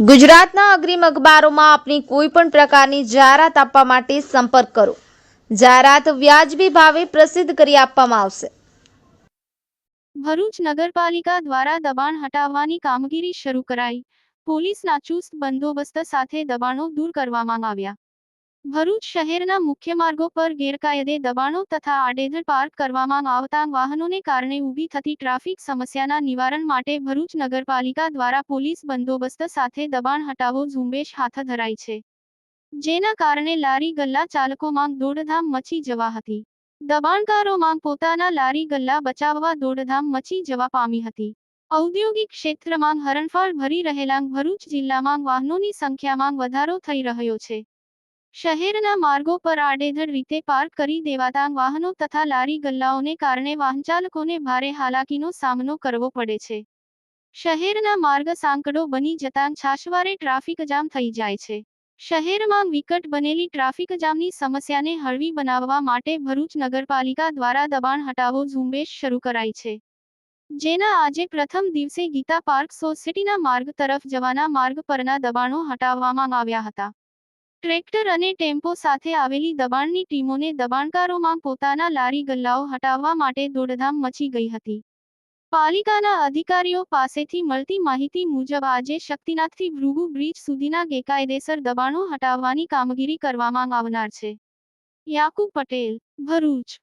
ગુજરાતના અગ્રીમ અખબારોમાં આપની કોઈ પણ પ્રકારની જાહેરાત આપવા માટે સંપર્ક કરો. જાહેરાત વ્યાજબી ભાવે પ્રસિદ્ધ કરી આપવામાં આવશે. ભરૂચ નગરપાલિકા દ્વારા દબાણ હટાવવાની કામગીરી શરૂ કરાઈ. પોલીસના ચુસ્ત બંદોબસ્ત સાથે દબાણો દૂર કરવામાં આવ્યા. ભરૂચ શહેરના મુખ્ય માર્ગો પર ગેરકાયદે દબાણો તથા આડેધડ પાર્ક કરવામાં આવતા વાહનોને કારણે ઊભી થતી ટ્રાફિક સમસ્યાના નિવારણ માટે ભરૂચ નગરપાલિકા દ્વારા પોલીસ બંદોબસ્ત સાથે દબાણ હટાવો ઝુંબેશ હાથ ધરાઈ છે. જેના કારણે લારી ગલ્લા ચાલકોમાં દોડધામ મચી જવા હતી. દબાણકારોમાં પોતાના લારી ગલ્લા બચાવવા દોડધામ મચી જવા પામી હતી. ઔદ્યોગિક ક્ષેત્રમાં હરણફાળ ભરી રહેલા ભરૂચ જિલ્લામાં વાહનોની સંખ્યામાં વધારો થઈ રહ્યો છે. શહેરના માર્ગો પર આડેધડ રીતે પાર્ક કરી દેવાતા વાહનો તથા લારી ગલ્લાઓને કારણે વાહનચાલકોને ભારે હાલાકીનો સામનો કરવો પડે છે. શહેરના માર્ગ સાંકડો બની જતાં છાશવારે ટ્રાફિક જામ થઈ જાય છે. શહેરમાં વિકટ બનેલી ટ્રાફિક જામની સમસ્યાને હળવી બનાવવા માટે ભરૂચ નગરપાલિકા દ્વારા દબાણ હટાવો ઝુંબેશ શરૂ કરાઈ છે. જેના આજે પ્રથમ દિવસે ગીતા પાર્ક સોસાયટીના માર્ગ તરફ જવાના માર્ગ પરના દબાણો હટાવવામાં આવ્યા હતા. ટ્રેક્ટર અને ટેમ્પો સાથે આવેલી દબાણની ટીમોને દબાણકારોમાં પોતાના લારી ગલ્લાઓ હટાવવા માટે દોડધામ મચી ગઈ હતી. પાલિકાના અધિકારીઓ પાસેથી મળતી માહિતી મુજબ આજે શક્તિનાથથી ભૃગુ બ્રિજ સુધીના ગેરકાયદેસર દબાણો હટાવવાની કામગીરી કરવામાં આવનાર છે. યાકુબ પટેલ, ભરૂચ.